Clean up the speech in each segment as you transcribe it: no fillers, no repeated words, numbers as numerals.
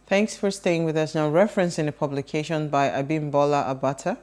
Thanks for staying with us. Now, referencing a publication by Abimbola Abata,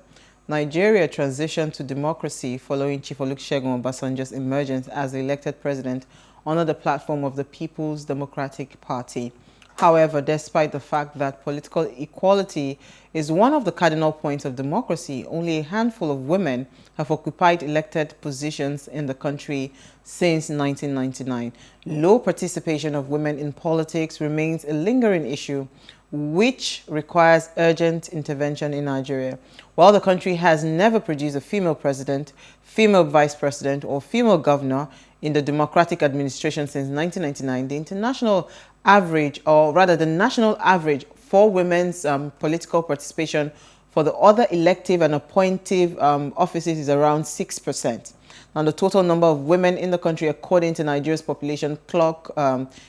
Nigeria transitioned to democracy following Chief Olusegun Obasanjo's emergence as the elected president under the platform of the People's Democratic Party. However, despite the fact that political equality is one of the cardinal points of democracy, only a handful of women have occupied elected positions in the country since 1999. Low participation of women in politics remains a lingering issue which requires urgent intervention in Nigeria. While the country has never produced a female president, female vice president, or female governor in the democratic administration since 1999, the international average, or rather the national average for women's political participation for the other elective and appointive offices is around 6%. Now, the total number of women in the country, according to Nigeria's population clock,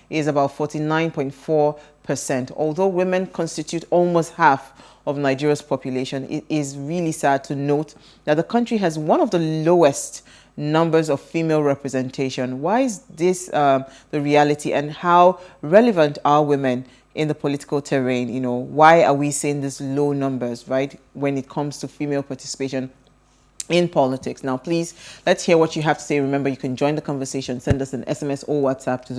is about 49.4%. Although women constitute almost half of Nigeria's population, it is really sad to note that the country has one of the lowest numbers of female representation. Why is this the reality, and how relevant are women in the political terrain? You know, why are we seeing these low numbers, right, when it comes to female participation in politics? Now, please, let's hear what you have to say. Remember, you can join the conversation. Send us an SMS or WhatsApp to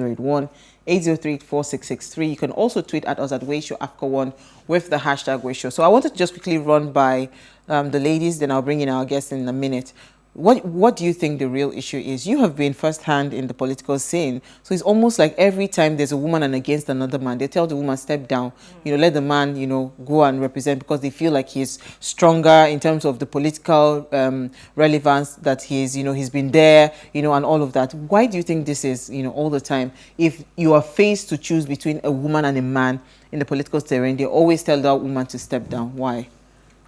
081-803-4663. You can also tweet at us at WayShowAfrica1 with the hashtag WayShow. So I wanted to just quickly run by the ladies, then I'll bring in our guests in a minute. What do you think the real issue is? You have been firsthand in the political scene, so it's almost like every time there's a woman and against another man, they tell the woman, step down, you know, let the man, you know, go and represent, because they feel like he's stronger in terms of the political relevance, that he's, you know, he's been there, you know, and all of that. Why do you think this is, you know, all the time? If you are faced to choose between a woman and a man in the political terrain, they always tell that woman to step down. Why?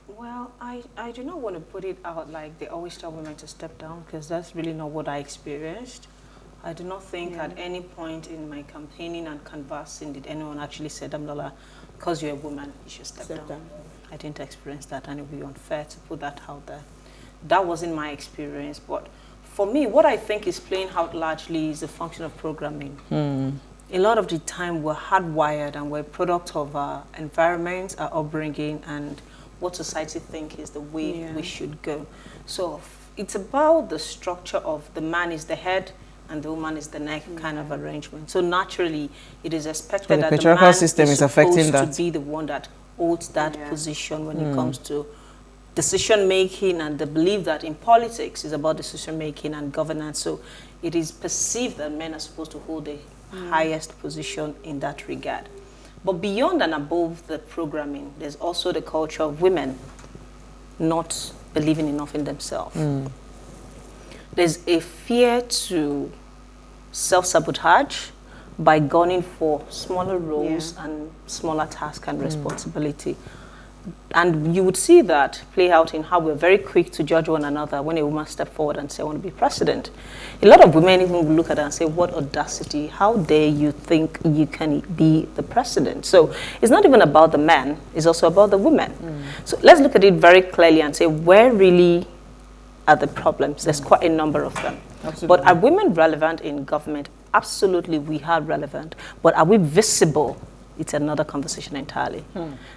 Well, I do not want to put it out like they always tell women to step down, because that's really not what I experienced. I do not think at any point in my campaigning and canvassing did anyone actually say, Damlola, because you're a woman, you should step down. I didn't experience that, and it would be unfair to put that out there. That wasn't my experience, but for me, what I think is playing out largely is a function of programming. A lot of the time we're hardwired and we're a product of our environment, our upbringing, and what society think is the way we should go. So it's about the structure of the man is the head and the woman is the neck kind of arrangement. So naturally, it is expected that the man system is affecting that, to be the one that holds that position when it comes to decision making, and the belief that in politics is about decision making and governance. So it is perceived that men are supposed to hold the highest position in that regard. But beyond and above the programming, there's also the culture of women not believing enough in themselves. There's a fear to self-sabotage by gunning for smaller roles and smaller tasks and responsibility. And you would see that play out in how we're very quick to judge one another when a woman steps forward and say, I want to be president. A lot of women even look at her and say, what audacity, how dare you think you can be the president? So it's not even about the man, it's also about the women. So let's look at it very clearly and say, where really are the problems? There's quite a number of them. Absolutely. But are women relevant in government? Absolutely, we are relevant. But are we visible? It's another conversation entirely.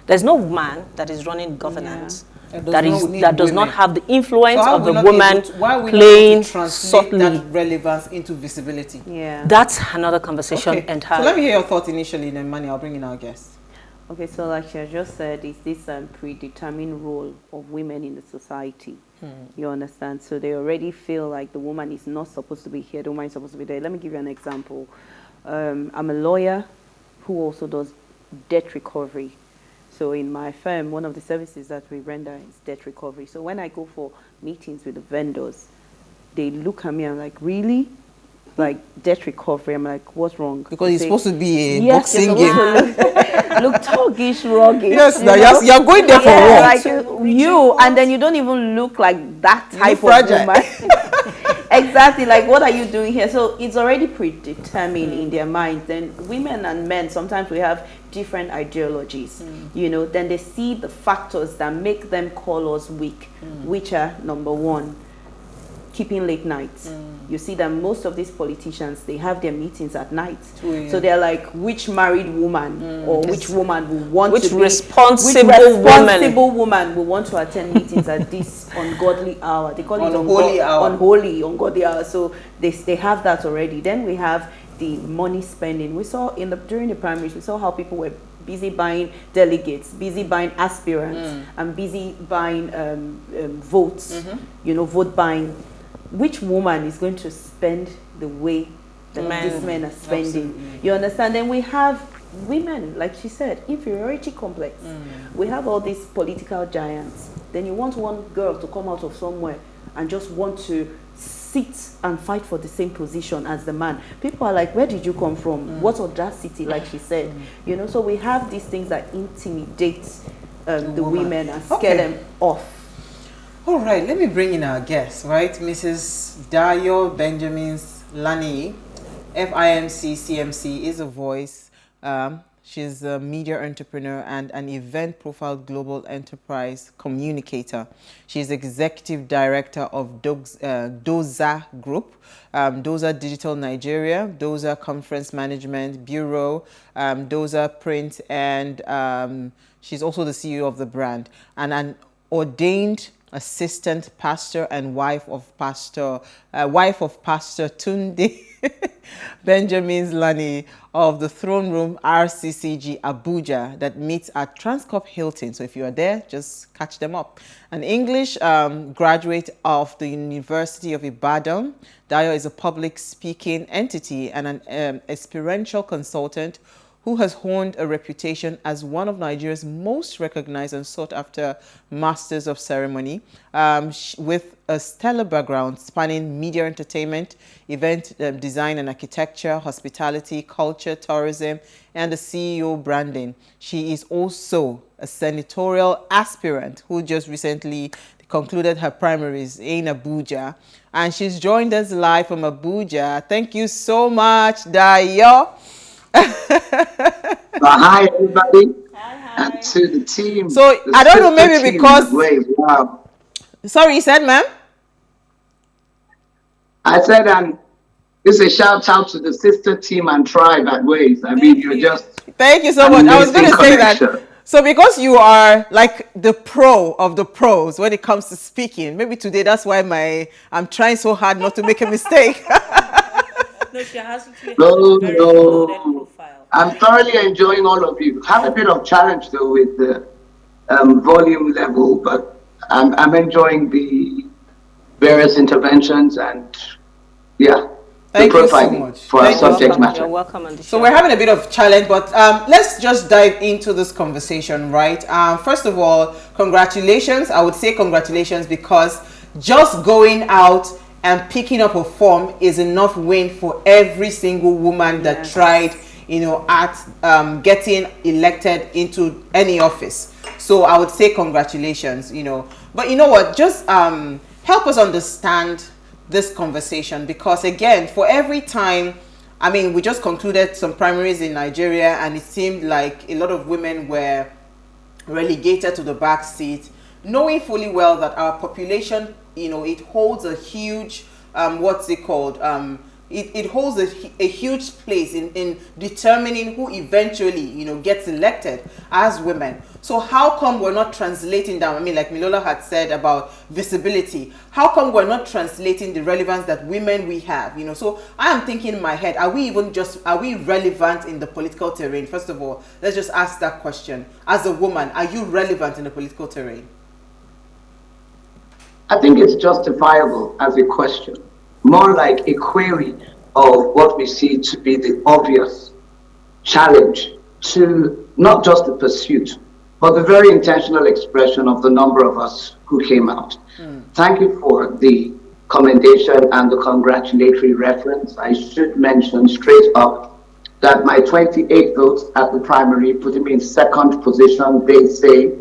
There's no man that is running governance that does not have the influence of the woman playing subtly that relevance into visibility. That's another conversation entirely. So let me hear your thoughts initially, then Manny, I'll bring in our guests. Okay, so like she just said, it's this predetermined role of women in the society. You understand? So they already feel like the woman is not supposed to be here, the woman is supposed to be there. Let me give you an example. I'm a lawyer who also does debt recovery. So in my firm, one of the services that we render is debt recovery. So when I go for meetings with the vendors, they look at me and like, really? Like debt recovery? I'm like, what's wrong? Because it's supposed to be a boxing game. Look thuggish, rugged. Yes, you're going there for what? Like you, and then you don't even look like that type of woman. Exactly, like what are you doing here? So it's already predetermined in their minds. Then women and men, sometimes we have different ideologies, you know, then they see the factors that make them call us weak, which are number one, keeping late nights. You see that most of these politicians, they have their meetings at night. Yeah. So they're like, which married woman or which woman will want Which to be, responsible woman will want to attend meetings at this ungodly hour. They call it unholy, ungodly hour. So they have that already. Then we have the money spending. We saw during the primaries, we saw how people were busy buying delegates, busy buying aspirants, and busy buying votes, vote buying. Which woman is going to spend the way that these men are spending? Absolutely. You understand? Then we have women, like she said, inferiority complex. We have all these political giants. Then you want one girl to come out of somewhere and just want to sit and fight for the same position as the man. People are like, where did you come from? What audacity, like she said. So we have these things that intimidate the women and scare them off. All right, let me bring in our guest, right? Mrs. Dayo Benjamins-Laniyi, FIMC CMC, is a voice. She's a media entrepreneur and an event profile global enterprise communicator. She's executive director of Doza Group, Doza Digital Nigeria, Doza Conference Management Bureau, Doza Print, and she's also the CEO of the brand, and an ordained assistant pastor and wife of Pastor Tunde Benjamins-Laniyi of the Throne Room RCCG Abuja that meets at Transcorp Hilton. So if you are there, just catch them up. An English graduate of the University of Ibadan, Dayo is a public speaking entity and an experiential consultant who has honed a reputation as one of Nigeria's most recognized and sought-after masters of ceremony, with a stellar background spanning media entertainment, event design and architecture, hospitality, culture, tourism, and the CEO branding. She is also a senatorial aspirant who just recently concluded her primaries in Abuja, and she's joined us live from Abuja. Thank you so much, Dayo. Hi everybody. Hi. And to the team. So I don't know, maybe because wow. Sorry, you said, ma'am? I said this is a shout out to the sister team and tribe at Ways. I mean, you're just thank you so much. I was going to say that. So because you are like the pro of the pros when it comes to speaking, maybe today that's why I'm trying so hard not to make a mistake. No, she has to have a very loaded profile. I'm thoroughly enjoying all of you. Have a bit of challenge though with the volume level, but I'm enjoying the various interventions and Thank you so much for our subject matter. You're welcome on the show. So we're having a bit of challenge, but let's just dive into this conversation, right? First of all, congratulations. I would say congratulations because just going out and picking up a form is enough win for every single woman that tried, at getting elected into any office. So I would say congratulations, But you know what? Just help us understand this conversation, because again, for every time, I mean, we just concluded some primaries in Nigeria and it seemed like a lot of women were relegated to the back seat, knowing fully well that our population, it holds a huge it holds a huge place in determining who eventually gets elected as women. So how come we're not translating down? I mean, like Milola had said about visibility, how come we're not translating the relevance that women we have? So I am thinking in my head, are we relevant in the political terrain? First of all, let's just ask that question. As a woman, are you relevant in the political terrain? I think it's justifiable as a question, more like a query of what we see to be the obvious challenge to not just the pursuit, but the very intentional expression of the number of us who came out. Thank you for the commendation and the congratulatory reference. I should mention straight up that my 28 votes at the primary, putting me in second position, they say,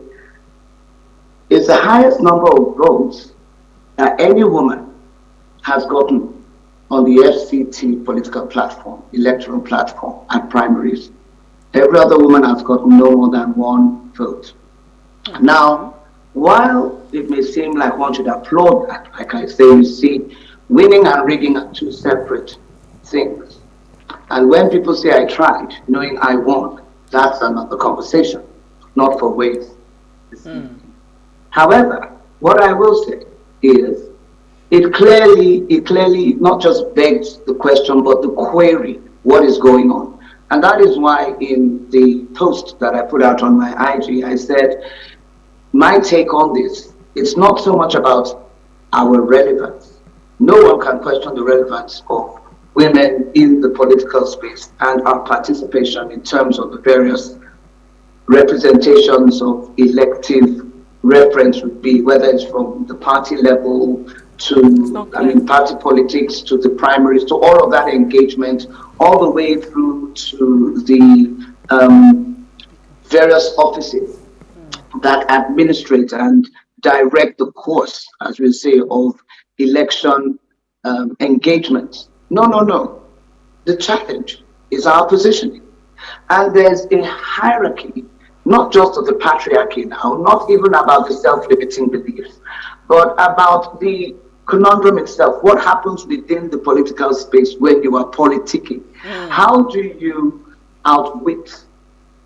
is the highest number of votes that any woman has gotten on the FCT political platform, electoral platform at primaries. Every other woman has gotten no more than one vote. Now, while it may seem like one should applaud that, like I say, you see, winning and rigging are two separate things. And when people say I tried, knowing I won, that's another conversation, not for ways. However, what I will say is it clearly not just begs the question, but the query, what is going on? And that is why in the post that I put out on my IG, I said, my take on this, it's not so much about our relevance. No one can question the relevance of women in the political space and our participation in terms of the various representations of elective reference would be, whether it's from the party level to, party politics, to the primaries, to all of that engagement, all the way through to the various offices that administrate and direct the course, as we say, of election engagement. No, no, no. The challenge is our positioning. And there's a hierarchy, not just of the patriarchy now, not even about the self-limiting beliefs, but about the conundrum itself. What happens within the political space when you are politicking? How do you outwit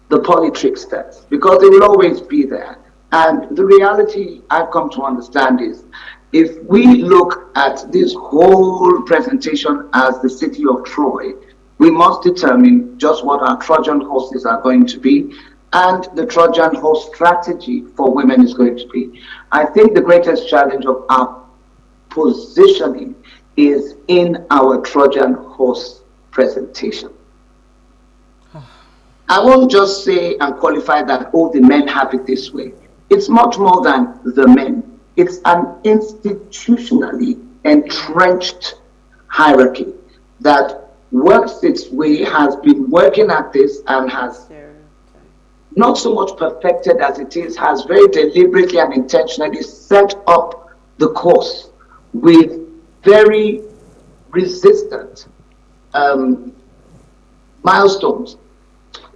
the politricksters? Because they will always be there. And the reality I've come to understand is, if we look at this whole presentation as the city of Troy, we must determine just what our Trojan horses are going to be, and the Trojan horse strategy for women is going to be. I think the greatest challenge of our positioning is in our Trojan horse presentation. I won't just say and qualify that, oh, the men have it this way. It's much more than the men. It's an institutionally entrenched hierarchy that works its way, has been working at this, and has not so much perfected as it is, has very deliberately and intentionally set up the course with very resistant milestones,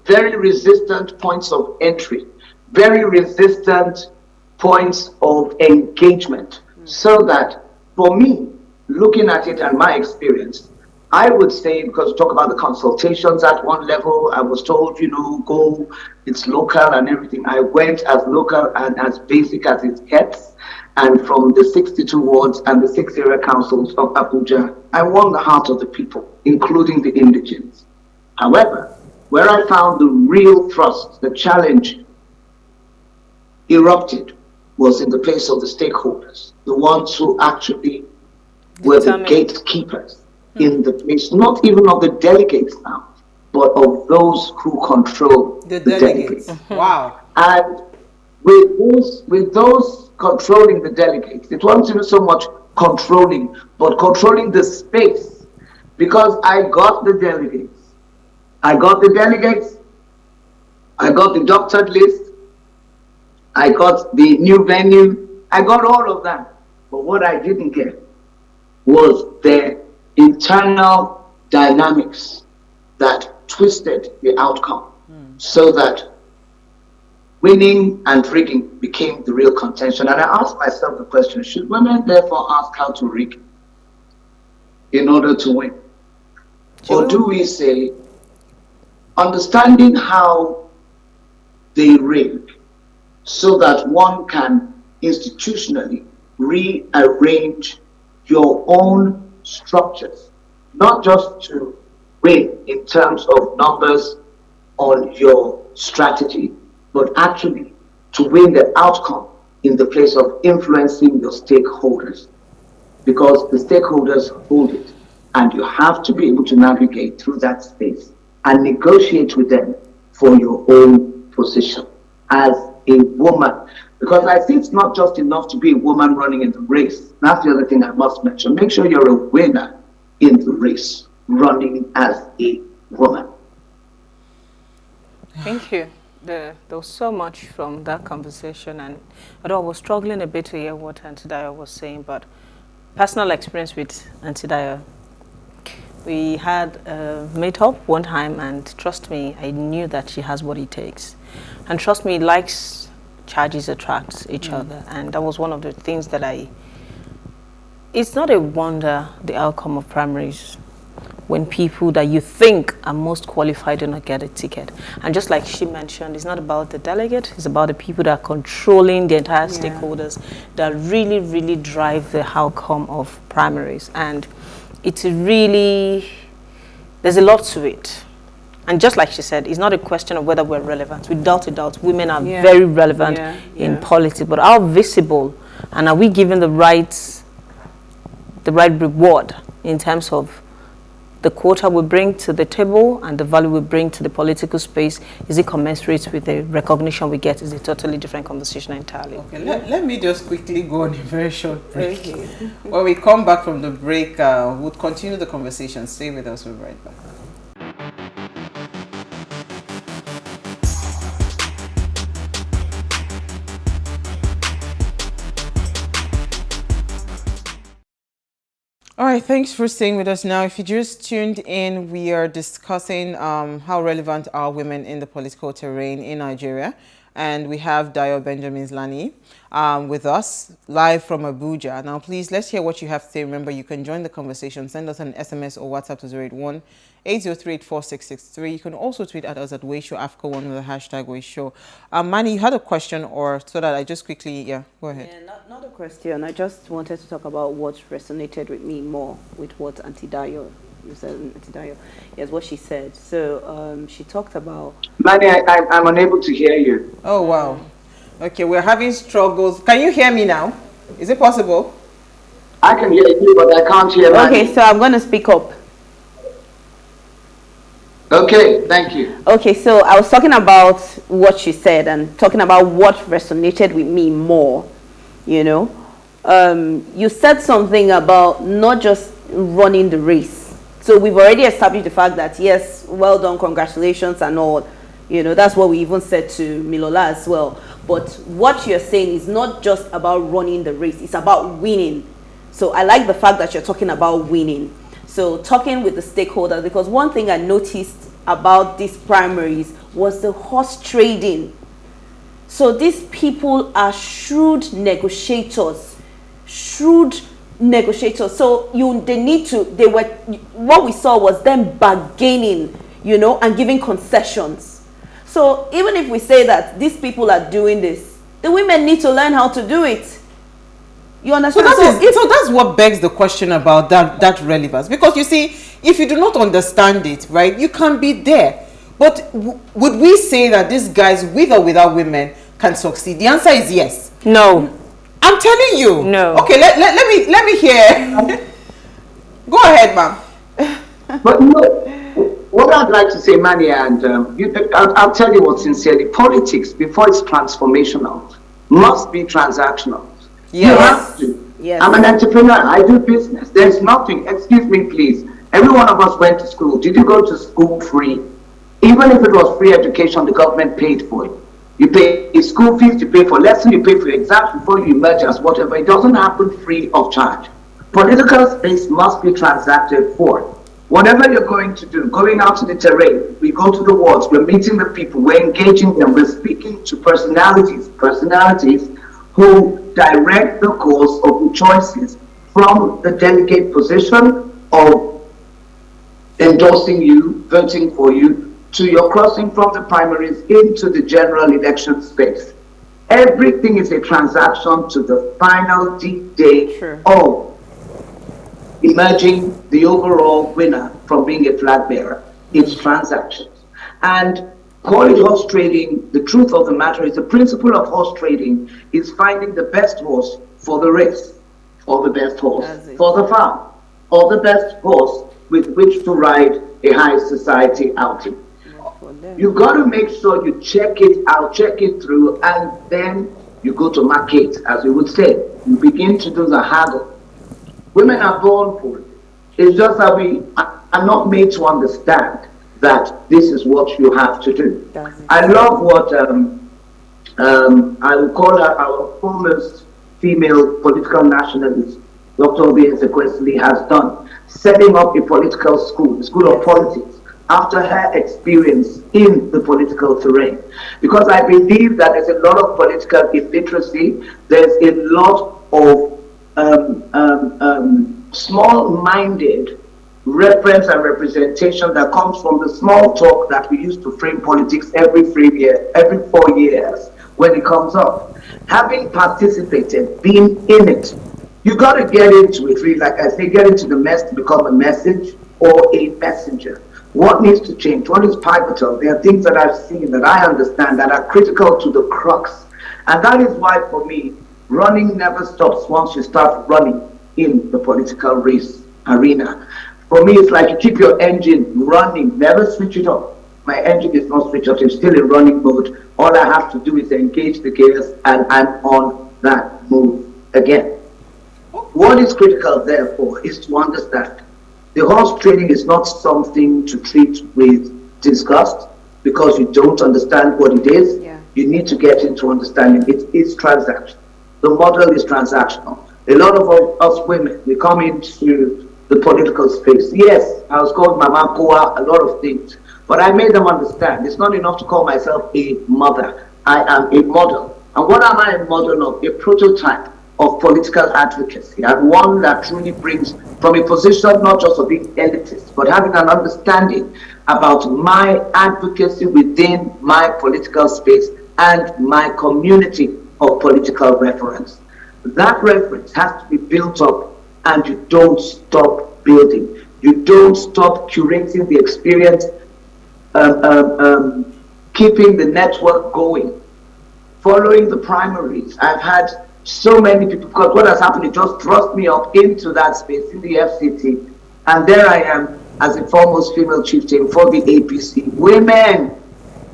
very resistant points of entry, very resistant points of engagement, so that for me, looking at it and my experience, I would say, because we talk about the consultations at one level, I was told, go, it's local and everything. I went as local and as basic as it gets. And from the 62 wards and the 6 area councils of Abuja, I won the heart of the people, including the indigents. However, where I found the real thrust, the challenge erupted, was in the place of the stakeholders, the ones who actually were the gatekeepers in the place, not even of the delegates now, but of those who control the delegates. Wow. And with those controlling the delegates, it wasn't even so much controlling, but controlling the space. Because I got the delegates, I got the doctored list, I got the new venue, I got all of that. But what I didn't get was their internal dynamics that twisted the outcome, so that winning and rigging became the real contention. And I asked myself the question, should women therefore ask how to rig in order to win? Or do we say, understanding how they rig, so that one can institutionally rearrange your own structures, not just to win in terms of numbers on your strategy, but actually to win the outcome in the place of influencing your stakeholders, because the stakeholders hold it, and you have to be able to navigate through that space and negotiate with them for your own position as a woman. Because I think it's not just enough to be a woman running in the race. That's the other thing I must mention. Make sure you're a winner in the race, running as a woman. Thank you. There was so much from that conversation, and although I was struggling a bit to hear what Auntie Dayo was saying, but personal experience with Auntie Dayo. We had a meet-up one time, and trust me, I knew that she has what it takes. And trust me, likes charges attract each other, and that was one of the things that it's not a wonder the outcome of primaries when people that you think are most qualified do not get a ticket. And just like she mentioned, it's not about the delegate, it's about the people that are controlling the entire stakeholders that really, really drive the outcome of primaries. And it's really, there's a lot to it. And just like she said, it's not a question of whether we're relevant. Without a doubt, women are very relevant in politics, but how visible and are we given the right reward in terms of the quota we bring to the table and the value we bring to the political space? Is it commensurate with the recognition we get? Is a totally different conversation entirely. Okay, let me just quickly go on a very short break. When we come back from the break, we'll continue the conversation. Stay with us, we'll be right back. All right, thanks for staying with us. Now, if you just tuned in, we are discussing how relevant are women in the political terrain in Nigeria. And we have Dayo Benjamins-Laniyi with us live from Abuja. Now, please, let's hear what you have to say. Remember, you can join the conversation. Send us an SMS or WhatsApp to 081-803-4663. You can also tweet at us at PlusTvAfrica1 with the hashtag WayShow. Mani, you had a question, or so that I just quickly, go ahead. Yeah, not a question. I just wanted to talk about what resonated with me more with what Auntie Dayo, you said, Auntie Dayo, yes, what she said. So she talked about... Mani, I'm unable to hear you. Oh, wow. Okay, we're having struggles. Can you hear me now? Is it possible? I can hear you, but I can't hear Mani. Okay, so I'm going to speak up. Okay, thank you. Okay, so I was talking about what she said and talking about what resonated with me more, you know. You said something about not just running the race. So we've already established the fact that, yes, well done, congratulations and all. You know, that's what we even said to Milola as well. But what you're saying is not just about running the race, it's about winning. So I like the fact that you're talking about winning. So talking with the stakeholders, because one thing I noticed about these primaries was the horse trading. So these people are shrewd negotiators. So what we saw was them bargaining, you know, and giving concessions. So even if we say that these people are doing this, the women need to learn how to do it. You understand? So that's what begs the question about that relevance. Because you see, if you do not understand it, right, you can be there. But would we say that these guys, with or without women, can succeed? The answer is yes. No. I'm telling you. No. Okay, let me hear. Go ahead, ma'am. But no, what I'd like to say, Mani, and I'll tell you what sincerely, politics, before it's transformational, must be transactional. Yes. You have to. Yes. I'm an entrepreneur. I do business. There's nothing. Excuse me, please. Every one of us went to school. Did you go to school free? Even if it was free education, the government paid for it. You pay school fees, you pay for lessons, you pay for exams before you emerge as whatever. It doesn't happen free of charge. Political space must be transacted for. Whatever you're going to do, going out to the terrain, we go to the wards, we're meeting the people, we're engaging them, we're speaking to personalities who direct the course of the choices from the delegate position of endorsing you, voting for you, to your crossing from the primaries into the general election space. Everything is a transaction to the final day of emerging the overall winner from being a flag bearer. It's transactions. And call it horse trading. The truth of the matter is the principle of horse trading is finding the best horse for the race, or the best horse for the farm, or the best horse with which to ride a high society outing. You've got to make sure you check it out, check it through, and then you go to market, as we would say. You begin to do the haggle. Women are born for it. It's just that we are not made to understand that this is what you have to do. I love what I will call her our foremost female political nationalist, Dr. Obi Ezekwesili, has done, setting up a political school, the School of Politics, after her experience in the political terrain. Because I believe that there's a lot of political illiteracy, there's a lot of small-minded reference and representation that comes from the small talk that we used to frame politics every 4 years when it comes up. Having participated, being in it, you got to get into it, really, like I say, get into the mess to become a message or a messenger. What needs to change? What is pivotal? There are things that I've seen, that I understand, that are critical to the crux. And that is why, for me, running never stops once you start running in the political race arena. For me, it's like you keep your engine running, never switch it off. My engine is not switched off, it's still in running mode. All I have to do is engage the gears and I'm on that move again. What is critical, therefore, is to understand the horse training is not something to treat with disgust because you don't understand what it is. Yeah. You need to get into understanding it is transactional. The model is transactional. A lot of us women, we come into the political space. Yes, I was called Mama Koa, a lot of things. But I made them understand it's not enough to call myself a mother. I am a model. And what am I a model of? A prototype of political advocacy, and one that truly brings from a position not just of being elitist, but having an understanding about my advocacy within my political space and my community of political reference. That reference has to be built up, and you don't stop building. You don't stop curating the experience, keeping the network going, following the primaries. I've had so many people, because what has happened, it just thrust me up into that space in the FCT, and there I am as a foremost female chieftain for the APC, women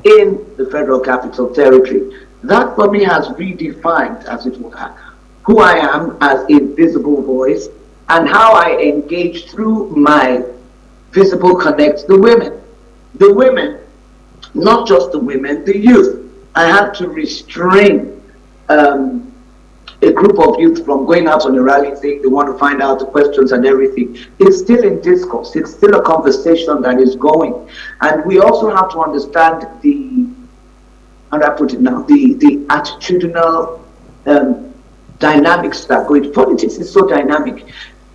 in the Federal Capital Territory. That for me has redefined, as it were, who I am as a visible voice and how I engage through my visible connect the women. The women, not just the women, the youth. I had to restrain a group of youth from going out on a rally saying they want to find out the questions and everything. It's still in discourse. It's still a conversation that is going. And we also have to understand the, how do I put it now, the attitudinal dynamics that go into politics. Is so dynamic.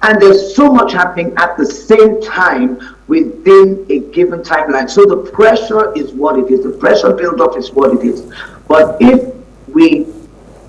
And there's so much happening at the same time within a given timeline. So the pressure is what it is. The pressure build-up is what it is. But if we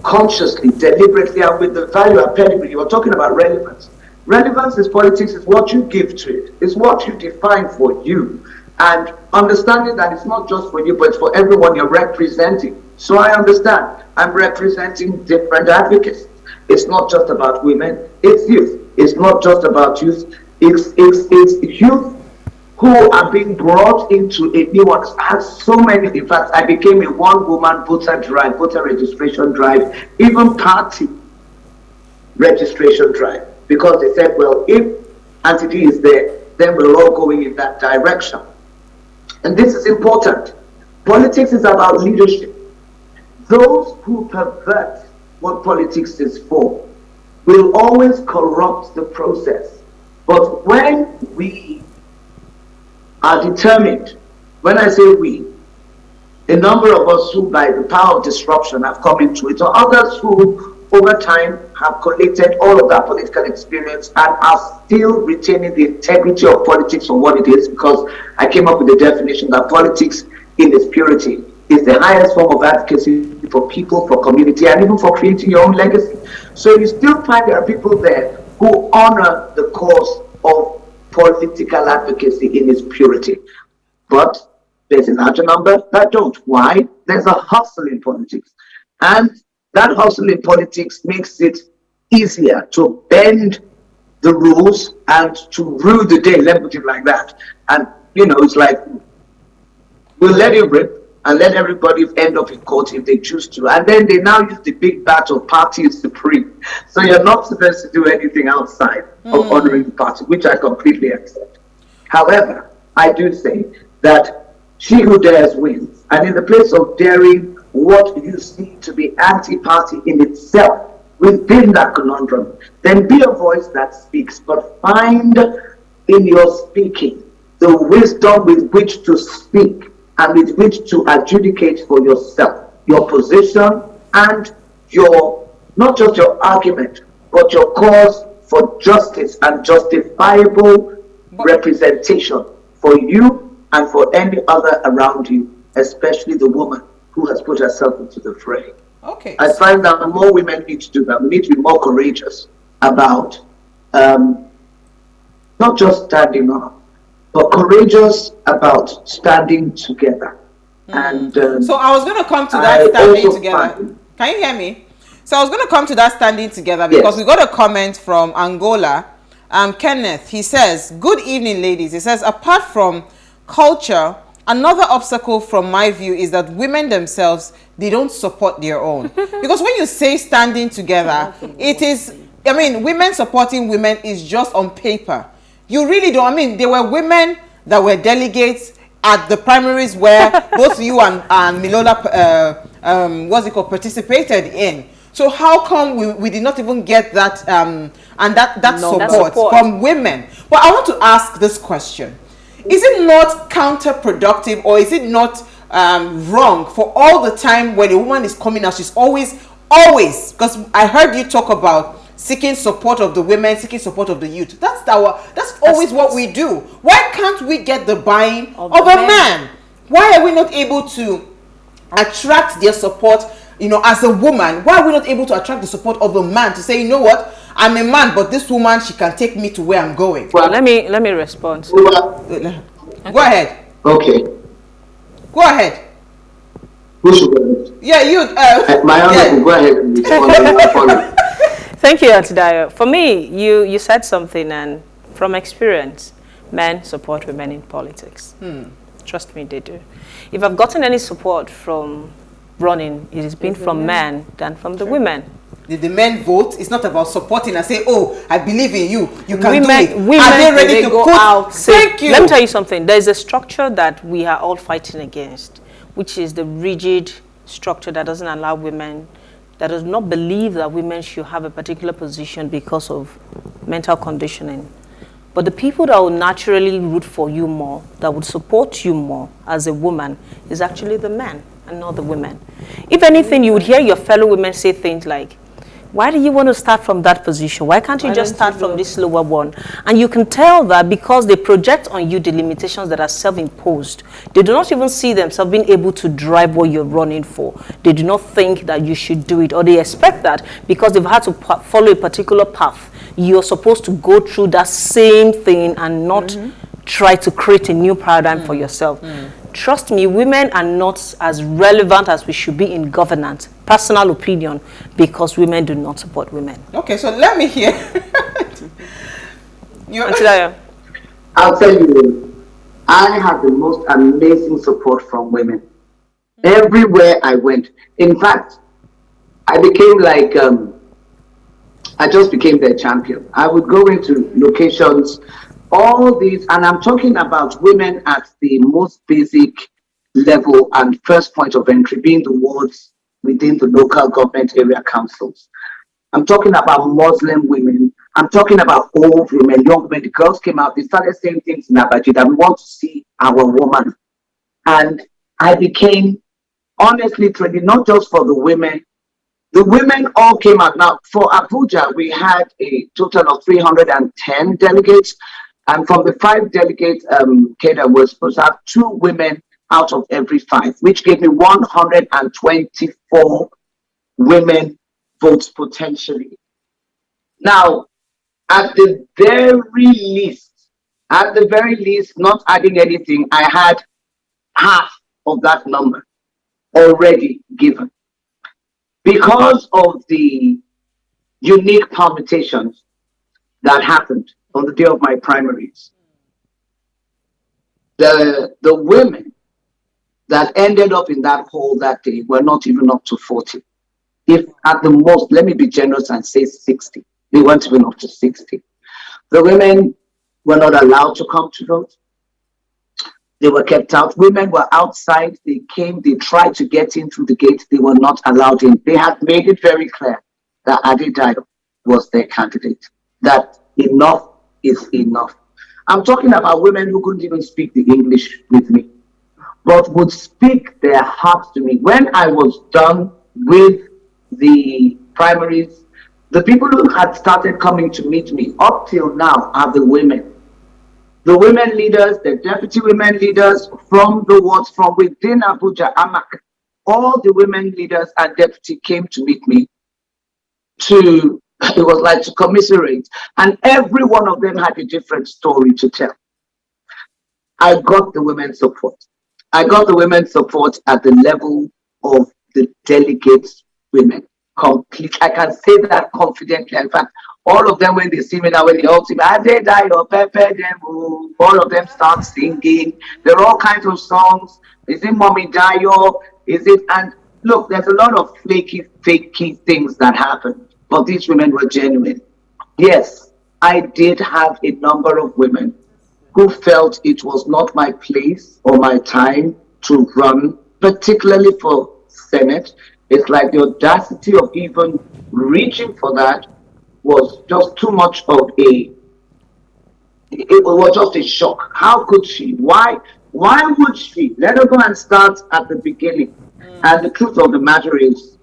consciously, deliberately, and with the value and pedigree, you were talking about relevance. Relevance is politics, is what you give to it. It's what you define for you. And understanding that it's not just for you, but it's for everyone you're representing. So I understand. I'm representing different advocates. It's not just about women, it's youth. It's not just about youth, it's youth who are being brought into a new one. I have so many, in fact, I became a one-woman voter drive, voter registration drive, even party registration drive, because they said, well, if Auntie D is there, then we're all going in that direction. And this is important. Politics is about leadership. Those who pervert what politics is for will always corrupt the process. But when we are determined, when I say we, a number of us who by the power of disruption have come into it, or others who over time have collected all of that political experience and are still retaining the integrity of politics for what it is, because I came up with the definition that politics in its purity is the highest form of advocacy for people, for community, and even for creating your own legacy. So you still find there are people there who honor the cause of political advocacy in its purity. But there's a larger number that don't. Why? There's a hustle in politics. And that hustle in politics makes it easier to bend the rules and to rule the day, let me put it like that. And, you know, it's like, we'll let it rip and let everybody end up in court if they choose to. And then they now use the big bat of party is supreme. So you're not supposed to do anything outside of honoring the party, which I completely accept. However, I do say that she who dares wins. And in the place of daring what you see to be anti-party in itself, within that conundrum, then be a voice that speaks, but find in your speaking the wisdom with which to speak and with which to adjudicate for yourself, your position and your, not just your argument, but your cause for justice and justifiable representation for you and for any other around you, especially the woman who has put herself into the fray. Okay. I find that more women need to do that. We need to be more courageous about not just standing up, but courageous about standing together. And so I was going to come to that standing together. Can you hear me? So I was going to come to that standing together because we got a comment from Angola. Kenneth, he says, good evening, ladies. He says, apart from culture, another obstacle from my view is that women themselves, they don't support their own. Because when you say standing together, it is, I mean, women supporting women is just on paper. You really don't, I mean, there were women that were delegates at the primaries where both you and Milola, participated in. So how come we did not even get that support from women? But I want to ask this question. Is it not counterproductive, or is it not wrong for all the time when a woman is coming out, she's always, because I heard you talk about seeking support of the women, seeking support of the youth. That's always what we do. Why can't we get the buying of a man? Why are we not able to attract their support, you know, as a woman? Why are we not able to attract the support of a man to say, you know what, I'm a man, but this woman, she can take me to where I'm going? Well, let me respond. Go ahead. Okay. Go ahead. Who should go? Yeah, you. My honor, go ahead and respond. Thank you, Auntie Dayo. For me, you said something, and from experience, men support women in politics. Trust me, they do. If I've gotten any support from running, it has been from men than from the women. Did the men vote? It's not about supporting and say, oh, I believe in you. You can women, do it. Women, are they ready to go put out? Thank you. Let me tell you something. There is a structure that we are all fighting against, which is the rigid structure that doesn't allow women, that does not believe that women should have a particular position because of mental conditioning. But the people that will naturally root for you more, that would support you more as a woman, is actually the men and not the women. If anything, you would hear your fellow women say things like, why do you want to start from that position? Why can't you just start from this lower one? And you can tell that because they project on you the limitations that are self-imposed. They do not even see themselves being able to drive what you're running for. They do not think that you should do it, or they expect that because they've had to follow a particular path, you're supposed to go through that same thing and not try to create a new paradigm for yourself. Trust me, women are not as relevant as we should be in governance. Personal opinion, because women do not support women. Okay, so let me hear. I'll tell you, I have the most amazing support from women. Everywhere I went. In fact, I became like, I just became their champion. I would go into locations, all these, and I'm talking about women at the most basic level and first point of entry, being the wards within the local government area councils. I'm talking about Muslim women. I'm talking about old women, young women. The girls came out, they started saying things in Abaji that we want to see our woman. And I became honestly training, not just for the women. The women all came out. Now, for Abuja, we had a total of 310 delegates. And from the 5 delegates, Keda was supposed to have 2 women out of every 5, which gave me 124 women votes potentially. Now, at the very least, not adding anything, I had half of that number already given. Because of the unique permutations that happened on the day of my primaries, the women that ended up in that hole that day were not even up to 40. If at the most, let me be generous and say 60. They weren't even up to 60. The women were not allowed to come to vote. They were kept out. Women were outside. They came, they tried to get in through the gate. They were not allowed in. They had made it very clear that Dayo was their candidate, that enough is enough. I'm talking about women who couldn't even speak the English with me, but would speak their hearts to me. When I was done with the primaries, the people who had started coming to meet me up till now are the women. The women leaders, the deputy women leaders from the wards from within Abuja, Amak, all the women leaders and deputy came to meet me to, it was like to commiserate. And every one of them had a different story to tell. I got the women's support. I got the women's support at the level of the delegates women. Complete. I can say that confidently. In fact, all of them, when they see me now, when they all see me, I did Dayo, Pepe, them, all of them start singing. There are all kinds of songs. Is it Mommy Dayo? Is it? And look, there's a lot of flaky, fakey things that happen, but these women were genuine. Yes, I did have a number of women who felt it was not my place or my time to run, particularly for Senate. It's like the audacity of even reaching for that was just too much of it was just a shock. How could she? Why would she? Let her go and start at the beginning. And the truth of the matter is,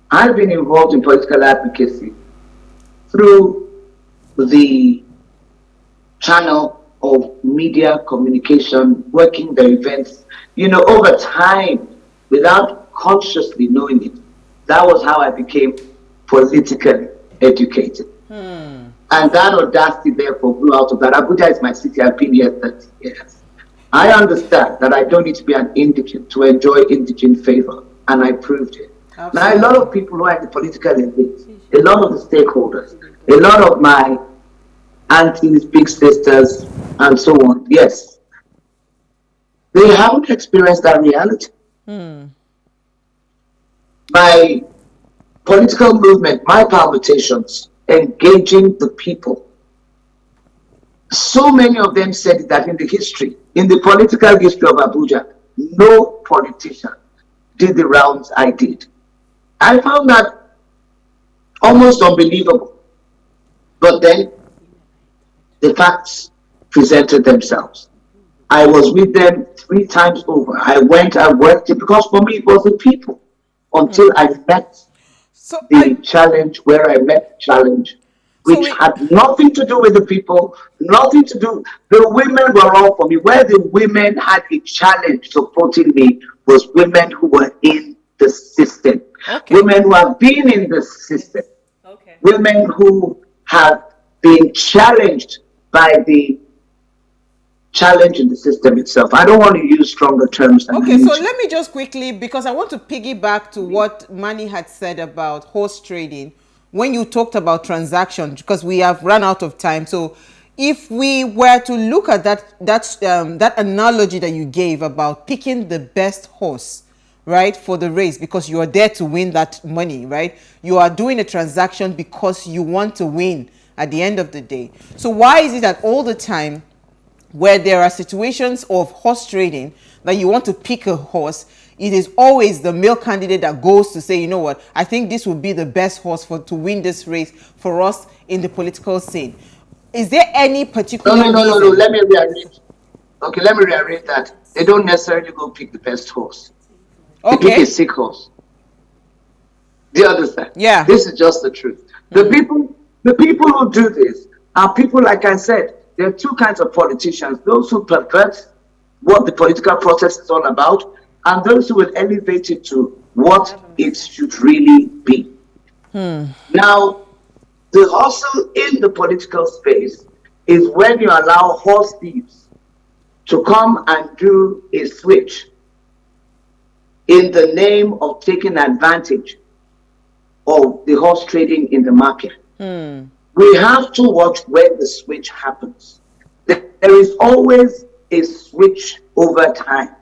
I've been involved in political advocacy through the channel of media communication, working the events, over time, without consciously knowing it. That was how I became politically educated. And that audacity therefore grew out of that. Abuja is my city. I've been here 30 years. I understand that I don't need to be an indigent to enjoy indigent favor, and I proved it. Absolutely. Now, a lot of people who are in the political elite, a lot of the stakeholders, a lot of my aunties, big sisters, and so on, yes, they haven't experienced that reality. My political movement, my palpitations, engaging the people. So many of them said that in the political history of Abuja, no politician did the rounds I did. I found that almost unbelievable. But then the facts presented themselves. I was with them 3 times over. I worked it because for me it was the people until I met the challenge, where I met the challenge, which had nothing to do with the people, nothing to do. The women were all for me. Where the women had a challenge supporting me was women who were in the system. Okay. Women who have been in the system. Okay. Women who have been challenged by the challenge in the system itself. I don't want to use stronger terms than okay, so let me just quickly, because I want to piggyback to what Manny had said about horse trading when you talked about transaction, because we have run out of time. So if we were to look at that analogy that you gave about picking the best horse, right, for the race, because you are there to win that money, right? You are doing a transaction because you want to win at the end of the day. So why is it that all the time where there are situations of horse trading that you want to pick a horse, it is always the male candidate that goes to say, you know what, I think this would be the best horse to win this race for us in the political scene? Is there any particular reason? No. Let me rearrange. Okay, let me rearrange that. They don't necessarily go pick the best horse. They pick a sick horse. Do you understand? Yeah. This is just the truth. The people who do this are people, like I said, there are 2 kinds of politicians: those who pervert what the political process is all about, and those who will elevate it to what it should really be. Now, the hustle in the political space is when you allow horse thieves to come and do a switch in the name of taking advantage of the horse trading in the market. We have to watch when the switch happens. There is always a switch over time.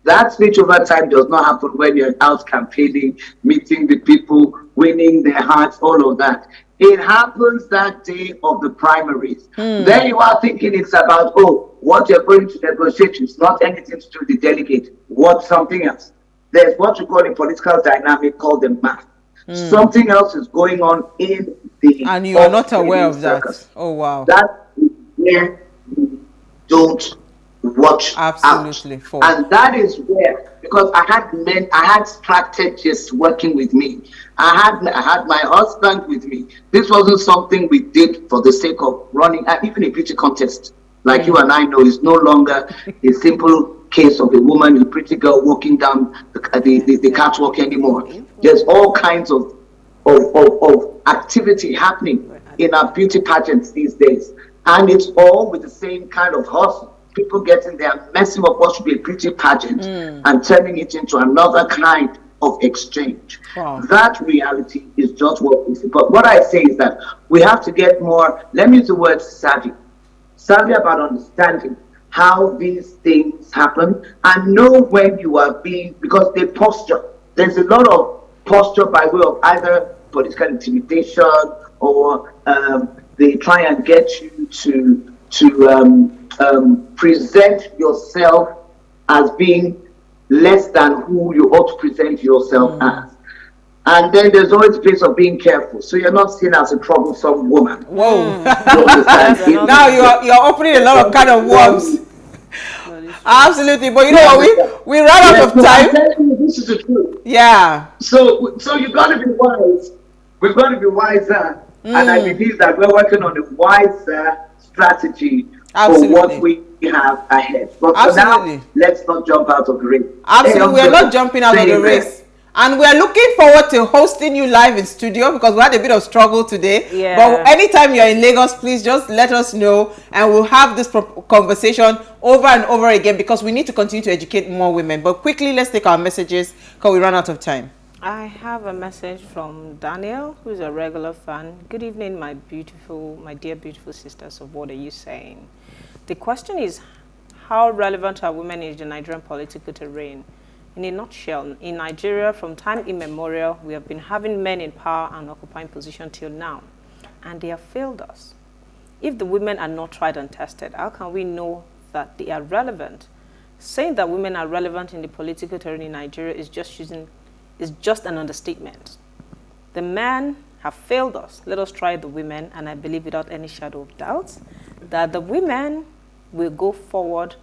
That switch over time does not happen when you're out campaigning, meeting the people, winning their hearts, all of that. It happens that day of the primaries. Then you are thinking it's about, what you're going to negotiate is not anything to do with the delegate. What's something else? There's what you call a political dynamic called the math. Something else is going on in the... And you are not aware of that. Oh, wow. That is where you don't watch Absolutely. out. And that is where, because I had strategists working with me. I had my husband with me. This wasn't something we did for the sake of running, even a beauty contest. Like you and I know, is no longer a simple case of a woman, a pretty girl walking down the catwalk anymore. There's all kinds of activity happening in our beauty pageants these days. And it's all with the same kind of hustle. People getting there, messing up what should be a beauty pageant and turning it into another kind of exchange. Wow. That reality is just what we see. But what I say is that we have to get more, let me use the word savvy about understanding how these things happen and know when you are being, because they posture. There's a lot of posture by way of either political intimidation or they try and get you to present yourself as being less than who you ought to present yourself as. And then there's always a place of being careful, so you're not seen as a troublesome woman. Whoa! You understand? Now you're opening a lot of kind of worms. Absolutely, but you know what? We ran out of time. This is the truth. Yeah. So you've got to be wise. We've got to be wiser, and I believe that we're working on a wiser strategy for what we have ahead. But for now, let's not jump out of the race. Absolutely, we're not jumping out of the race. And we're looking forward to hosting you live in studio because we had a bit of struggle today. Yeah. But anytime you're in Lagos, please just let us know and we'll have this conversation over and over again because we need to continue to educate more women. But quickly, let's take our messages because we ran out of time. I have a message from Daniel, who's a regular fan. Good evening, my dear beautiful sisters. So what are you saying? The question is, how relevant are women in the Nigerian political terrain? In a nutshell, in Nigeria, from time immemorial, we have been having men in power and occupying position till now, and they have failed us. If the women are not tried and tested, how can we know that they are relevant? Saying that women are relevant in the political terrain in Nigeria is just an understatement. The men have failed us. Let us try the women, and I believe without any shadow of doubt that the women will go forward.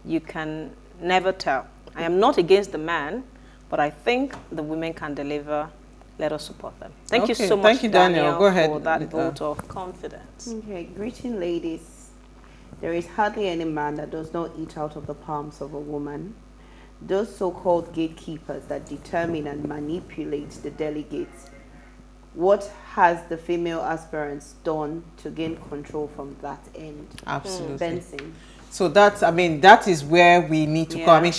You can never tell. I am not against the man, but I think the women can deliver. Let us support them. Thank you so much, Thank you, Daniel. Go ahead. For that vote of confidence. Okay, greeting ladies. There is hardly any man that does not eat out of the palms of a woman. Those so-called gatekeepers that determine and manipulate the delegates, what has the female aspirants done to gain control from that end? Absolutely. Benson. So that is where we need to come. I mean,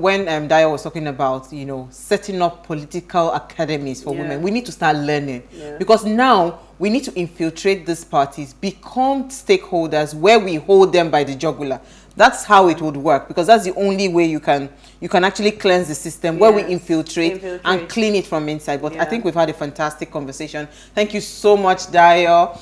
when Dayo was talking about, setting up political academies for women, we need to start learning because now we need to infiltrate these parties, become stakeholders where we hold them by the jugular. That's how it would work because that's the only way you can actually cleanse the system where we infiltrate and clean it from inside. But I think we've had a fantastic conversation. Thank you so much, Dayo.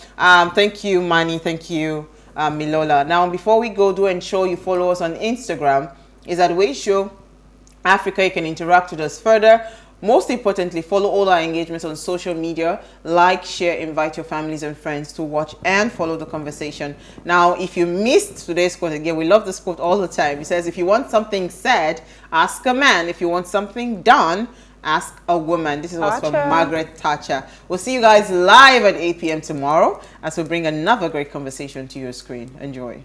Thank you, Manny. Thank you, Milola. Now, before we go, do ensure you follow us on Instagram. Is at PlusTvAfrica. You can interact with us further. Most importantly, follow all our engagements on social media. Like, share, invite your families and friends to watch and follow the conversation. Now, if you missed today's quote, again, we love this quote all the time. It says, if you want something said, ask a man. If you want something done, ask a woman. This is what's from Margaret Thatcher. We'll see you guys live at 8 p.m. tomorrow as we bring another great conversation to your screen. Enjoy.